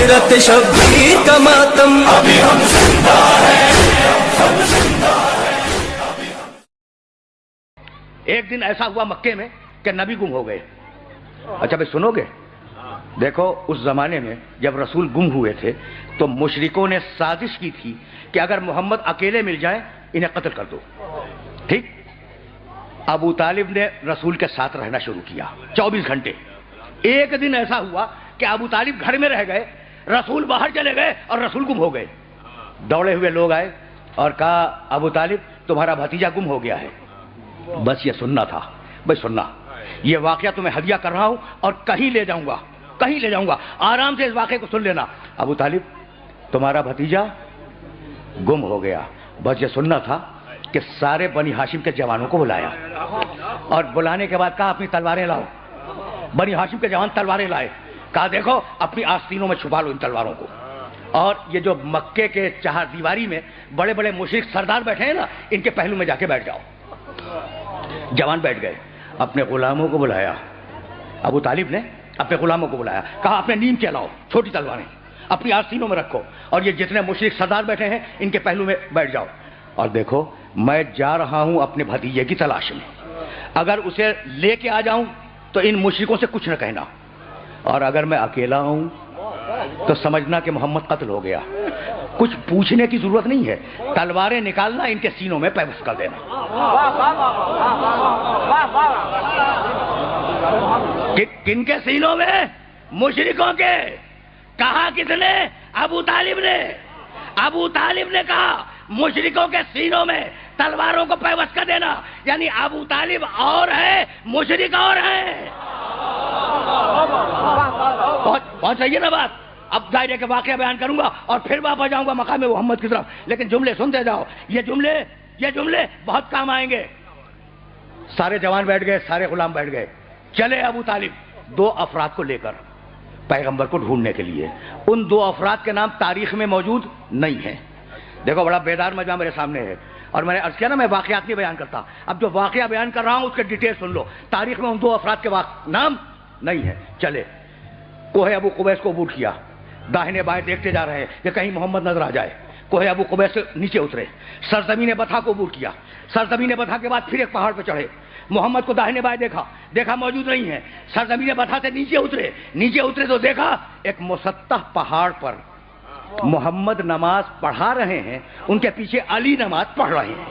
حضرت شبیر کا ماتم ابھی ہم زندہ ہیں، ہم زندہ ہیں۔ ایک دن ایسا ہوا مکے میں کہ نبی گم ہو گئے۔ اچھا بھائی سنو گے؟ دیکھو اس زمانے میں جب رسول گم ہوئے تھے تو مشرکوں نے سازش کی تھی کہ اگر محمد اکیلے مل جائیں انہیں قتل کر دو، ٹھیک؟ ابو طالب نے رسول کے ساتھ رہنا شروع کیا 24 گھنٹے۔ ایک دن ایسا ہوا کہ ابو طالب گھر میں رہ گئے، رسول باہر چلے گئے اور رسول گم ہو گئے۔ دوڑے ہوئے لوگ آئے اور کہا ابو طالب تمہارا بھتیجا گم ہو گیا ہے۔ بس یہ سننا تھا بھائی، سننا، یہ واقعہ تمہیں ہدیہ کر رہا ہوں اور کہیں لے جاؤں گا، کہیں لے جاؤں گا، آرام سے اس واقعے کو سن لینا۔ ابو طالب تمہارا بھتیجا گم ہو گیا۔ بس یہ سننا تھا کہ سارے بنی ہاشم کے جوانوں کو بلایا اور بلانے کے بعد کہا اپنی تلواریں لاؤ۔ بنی ہاشم کے جوان تلواریں لائے، کہا دیکھو اپنی آستینوں میں چھپا لو ان تلواروں کو، اور یہ جو مکے کے چہار دیواری میں بڑے بڑے مشرک سردار بیٹھے ہیں نا، ان کے پہلو میں جا کے بیٹھ جاؤ۔ جوان بیٹھ گئے، اپنے غلاموں کو بلایا، ابو طالب نے اپنے غلاموں کو بلایا، کہا اپنے نیم کے لاؤ چھوٹی تلواریں، اپنی آستینوں میں رکھو، اور یہ جتنے مشرک سردار بیٹھے ہیں ان کے پہلو میں بیٹھ جاؤ، اور دیکھو میں جا رہا ہوں اپنے بھتیجے کی تلاش میں، اگر اسے لے کے آ جاؤں تو ان مشرکوں سے کچھ نہ کہنا، اور اگر میں اکیلا ہوں تو سمجھنا کہ محمد قتل ہو گیا۔ کچھ پوچھنے کی ضرورت نہیں ہے، تلواریں نکالنا، ان کے سینوں میں پیوست کر دینا۔ کن کے سینوں میں؟ مشرکوں کے۔ کہا کس نے؟ ابو طالب نے۔ ابو طالب نے کہا مشرکوں کے سینوں میں تلواروں کو پیوست کر دینا، یعنی ابو طالب اور ہے، مشرک اور ہے۔ پہنچ رہی ہے نا بات؟ اب دائرے کے واقعہ بیان کروں گا اور پھر واپس جاؤں گا مقام محمد کی طرف، لیکن جملے سنتے جاؤ، یہ جملے بہت کام آئیں گے۔ سارے جوان بیٹھ گئے، سارے غلام بیٹھ گئے، چلے ابو طالب 2 افراد کو لے کر پیغمبر کو ڈھونڈنے کے لیے۔ ان 2 افراد کے نام تاریخ میں موجود نہیں ہیں۔ دیکھو بڑا بیدار مجمع میرے سامنے ہے، اور میں نے عرض کیا نا میں واقعات نہیں بیان کرتا، اب جو واقعہ بیان کر رہا ہوں اس کے ڈیٹیل سن لو۔ تاریخ میں ان 2 افراد کے نام نہیں ہے۔ چلے کوہ ابو قبیس کو عبور کیا، داہنے بائیں دیکھتے جا رہے ہیں کہ کہیں محمد نظر آ جائے۔ کوہ ابو قبیس سے نیچے اترے، سرزمین بطحا کو عبور کیا، سرزمین بطحا کے بعد پھر ایک پہاڑ پہ چڑھے، محمد کو داہنے بائیں دیکھا موجود نہیں ہے، سرزمین بطحا سے نیچے اترے تو دیکھا ایک مسطح پہاڑ پر محمد نماز پڑھا رہے ہیں، ان کے پیچھے علی نماز پڑھ رہے ہیں۔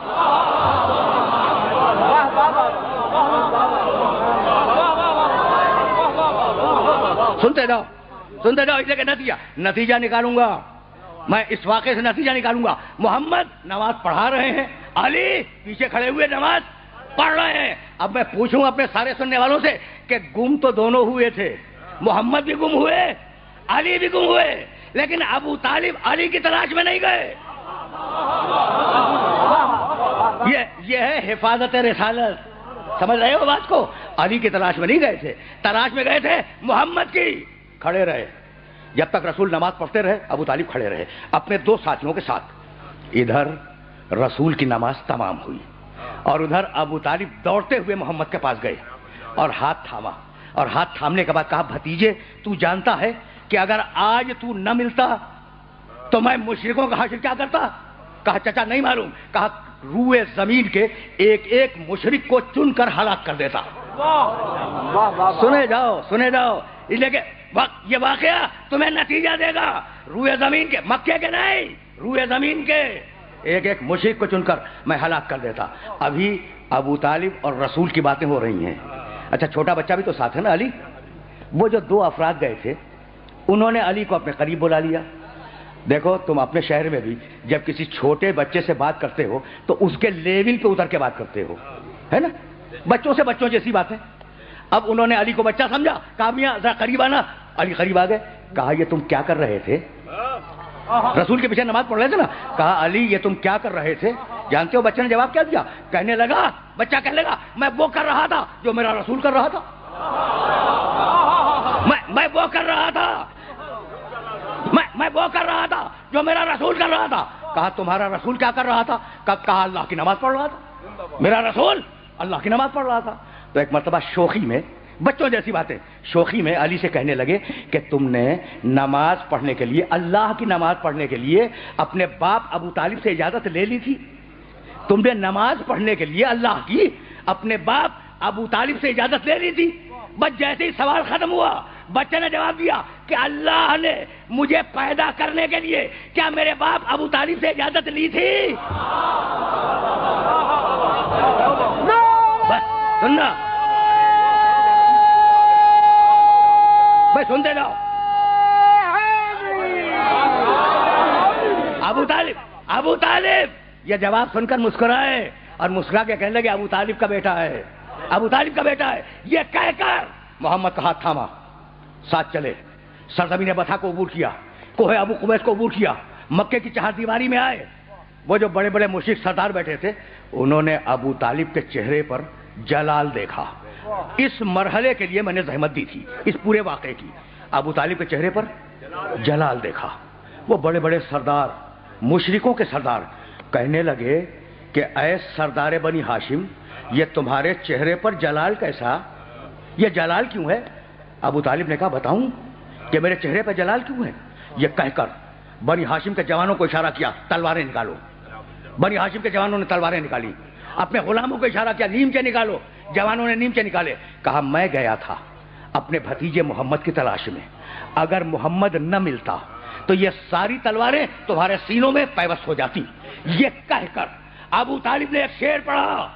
سنتے جاؤ اس لیے کہ نتیجہ نکالوں گا میں، اس واقعے سے نتیجہ نکالوں گا۔ محمد نماز پڑھا رہے ہیں، علی پیچھے کھڑے ہوئے نماز پڑھ رہے ہیں۔ اب میں پوچھوں اپنے سارے سننے والوں سے کہ گم تو دونوں ہوئے تھے، محمد بھی گم ہوئے، علی بھی گم ہوئے، لیکن ابو طالب علی کی تلاش میں نہیں گئے۔ یہ ہے حفاظت رسالت، سمجھ رہے ہو بات کو؟ علی کی تلاش میں نہیں گئے تھے، تلاش میں گئے تھے محمد کی۔ کھڑے رہے جب تک رسول نماز پڑھتے رہے، ابو طالب کھڑے رہے اپنے 2 ساتھیوں کے ساتھ۔ ادھر رسول کی نماز تمام ہوئی اور ادھر ابو طالب دوڑتے ہوئے محمد کے پاس گئے اور ہاتھ تھاما، اور ہاتھ تھامنے کے بعد کہا بھتیجے تو جانتا ہے کہ اگر آج تو نہ ملتا تو میں مشرکوں کا حشر کیا کرتا؟ کہا چچا نہیں معلوم۔ کہا روئے زمین کے ایک مشرک کو چن کر ہلاک کر دیتا۔ سنے جاؤ اس لیے کہ یہ واقعہ تمہیں نتیجہ دے گا۔ روئے زمین کے، مکے کے نہیں، روئے زمین کے ایک مشرک کو چن کر میں ہلاک کر دیتا۔ ابھی ابو طالب اور رسول کی باتیں ہو رہی ہیں۔ اچھا چھوٹا بچہ بھی تو ساتھ ہے نا علی۔ وہ جو 2 افراد گئے تھے انہوں نے علی کو اپنے قریب بلا لیا۔ دیکھو تم اپنے شہر میں بھی جب کسی چھوٹے بچے سے بات کرتے ہو تو اس کے لیول پہ اتر کے بات کرتے ہو، ہے نا؟ بچوں سے بچوں جیسی بات ہے۔ اب انہوں نے علی کو بچہ سمجھا، کہا میاں ذرا قریب آنا۔ علی قریب آ گئے، کہا یہ تم کیا کر رہے تھے؟ رسول کے پیچھے نماز پڑھ رہے تھے نا۔ کہا علی یہ تم کیا کر رہے تھے؟ جانتے ہو بچے نے جواب کیا دیا؟ کہنے لگا، بچہ کہنے لگا میں وہ کر رہا تھا جو میرا رسول کر رہا تھا، میں وہ کر رہا تھا، میں وہ کر رہا تھا جو میرا رسول کر رہا تھا۔ کہا تمہارا رسول کیا کر رہا تھا؟ کہا اللہ کی نماز پڑھ رہا تھا۔ میرا رسول اللہ کی نماز پڑھ رہا تھا۔ تو ایک مرتبہ شوخی میں بچوں جیسی باتیں. شوخی میں علی سے کہنے لگے کہ تم نے نماز پڑھنے کے لیے، اللہ کی نماز پڑھنے کے لیے اپنے باپ ابو طالب سے اجازت لے لی تھی؟ تم نے نماز پڑھنے کے لیے اللہ کی اپنے باپ ابو طالب سے اجازت لے لی تھی؟ بس جیسے ہی سوال ختم ہوا بچے نے جواب دیا کہ اللہ نے مجھے پیدا کرنے کے لیے کیا میرے باپ ابو طالب سے اجازت لی تھی؟ بس سننا بھائی، سنتے جاؤ. ابو طالب یہ جواب سن کر مسکرائے اور مسکرا کے کہنے لگے ابو طالب کا بیٹا ہے، ابو طالب کا بیٹا ہے. یہ کہہ کر محمد کا ہاتھ تھاما، ساتھ چلے، سرزمین بطحا کو عبور کیا، کوہ ابو قبیس کو عبور کیا، مکے کی چہار دیواری میں آئے. وہ جو بڑے بڑے مشرک سردار بیٹھے تھے انہوں نے ابو طالب کے چہرے پر جلال دیکھا. اس مرحلے کے لیے میں نے زحمت دی تھی، اس پورے واقعے کی. ابو طالب کے چہرے پر جلال دیکھا. وہ بڑے بڑے سردار، مشرکوں کے سردار کہنے لگے کہ اے سردار بنی ہاشم، یہ تمہارے چہرے پر جلال کیسا؟ یہ جلال کیوں ہے؟ ابو طالب نے کہا بتاؤں کہ میرے چہرے پر جلال کیوں ہے؟ یہ کہہ کر بنی ہاشم کے جوانوں کو اشارہ کیا، تلواریں نکالو. بنی ہاشم کے جوانوں نے تلواریں نکالی. اپنے غلاموں کو اشارہ کیا، نیمچے نکالو. جوانوں نے نیمچے نکالے. کہا میں گیا تھا اپنے بھتیجے محمد کی تلاش میں، اگر محمد نہ ملتا تو یہ ساری تلواریں تمہارے سینوں میں پیوست ہو جاتی. یہ کہہ کر ابو طالب نے ایک شعر پڑھا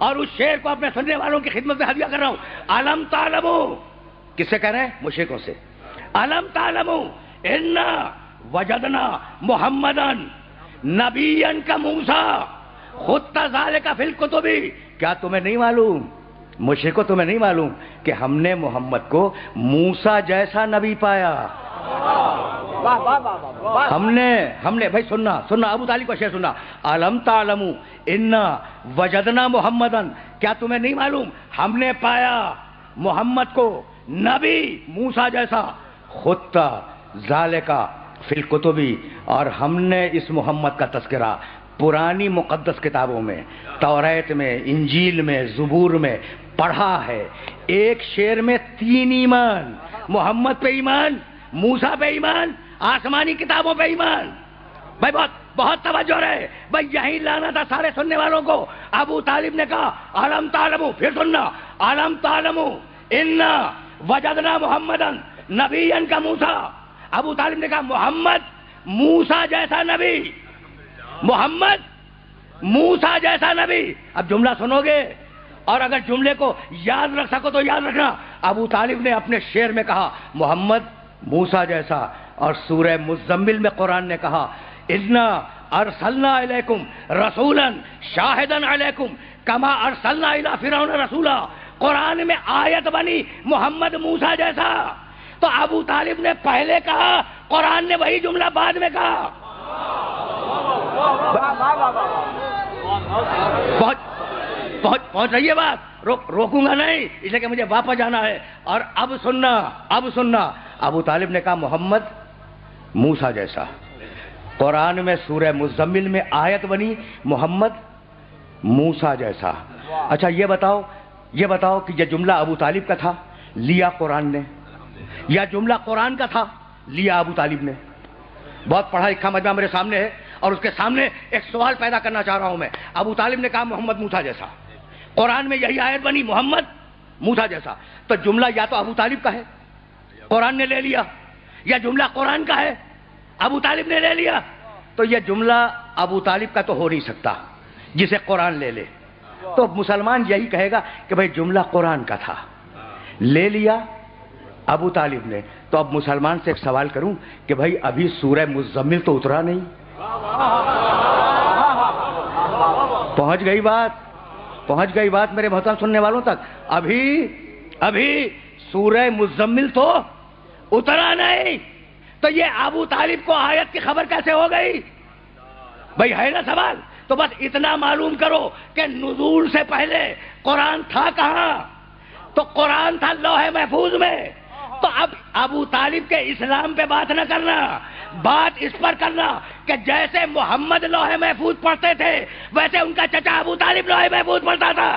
اور اس شعر کو اپنے سننے والوں کی خدمت میں ہدیہ کر رہا ہوں. علم تعلمو، کس سے کہہ رہے ہیں؟ مشرکوں سے. علم تعلمو انا وجدنا محمدن نبیا کا موسیٰ خط ذالک فی الکتب. کیا تمہیں نہیں معلوم، مشرکو تمہیں نہیں معلوم کہ ہم نے محمد کو موسیٰ جیسا نبی پایا؟ ہم نے بھائی سننا ابو طالب کا شعر سننا. علم تعلمو انا وجدنا محمدن، کیا تمہیں نہیں معلوم ہم نے پایا محمد کو نبی موسیٰ جیسا، خط ذالک فی الکتب، اور ہم نے اس محمد کا تذکرہ پرانی مقدس کتابوں میں، توریت میں، انجیل میں، زبور میں پڑھا ہے. ایک شعر میں 3 ایمان، محمد پہ ایمان، موسیٰ پہ ایمان، آسمانی کتابوں پہ ایمان. بھائی بہت توجہ رہے بھائی، یہی لانا تھا سارے سننے والوں کو. ابو طالب نے کہا علم تعلمو، پھر سننا، علم تعلمو انا وجدنا محمدن نبیا کا موسیٰ. ابو طالب نے کہا محمد موسیٰ جیسا نبی، محمد موسیٰ جیسا نبی. اب جملہ سنو گے اور اگر جملے کو یاد رکھ سکو تو یاد رکھنا. ابو طالب نے اپنے شعر میں کہا محمد موسیٰ جیسا، اور سورہ مزمل میں قرآن نے کہا انا ارسلنا الیکم رسولا شاہدا علیکم کما ارسلنا الی فرعون رسولا. قرآن میں آیت بنی محمد موسیٰ جیسا. تو ابو طالب نے پہلے کہا، قرآن نے وہی جملہ بعد میں کہا. پہنچ رہی ہے بات؟ روکوں گا نہیں، اس لیے کہ مجھے واپس جانا ہے. اور اب سننا ابو طالب نے کہا محمد موسیٰ جیسا. قرآن میں سورہ مزمل میں آیت بنی محمد موسیٰ جیسا. اچھا یہ بتاؤ کہ یہ جملہ ابو طالب کا تھا، لیا قرآن نے، یا جملہ قرآن کا تھا، لیا ابو طالب نے؟ بہت پڑھا لکھا مجمع میرے سامنے ہے اور اس کے سامنے ایک سوال پیدا کرنا چاہ رہا ہوں میں. ابو طالب نے کہا محمد موسیٰ جیسا، قرآن میں یہی آیت بنی محمد موسیٰ جیسا. تو جملہ یا تو ابو طالب کا ہے، قرآن نے لے لیا، یا جملہ قرآن کا ہے، ابو طالب نے لے لیا. تو یہ جملہ ابو طالب کا تو ہو نہیں سکتا جسے قرآن لے لے. تو مسلمان یہی کہے گا کہ بھائی جملہ قرآن کا تھا، لے لیا ابو طالب نے. تو اب مسلمان سے ایک سوال کروں کہ بھائی ابھی سورہ مزمل تو اترا نہیں. پہنچ گئی بات میرے محترم سننے والوں تک. ابھی سورہ مزمل تو اترا نہیں. تو یہ ابو طالب کو آیت کی خبر کیسے ہو گئی؟ بھائی ہے نا سوال. تو بس اتنا معلوم کرو کہ نزول سے پہلے قرآن تھا کہاں؟ تو قرآن تھا لوح محفوظ میں. تو اب ابو طالب کے اسلام پہ بات نہ کرنا، بات اس پر کرنا کہ جیسے محمد لوح محفوظ پڑھتے تھے ویسے ان کا چچا ابو طالب لوح محفوظ پڑھتا تھا.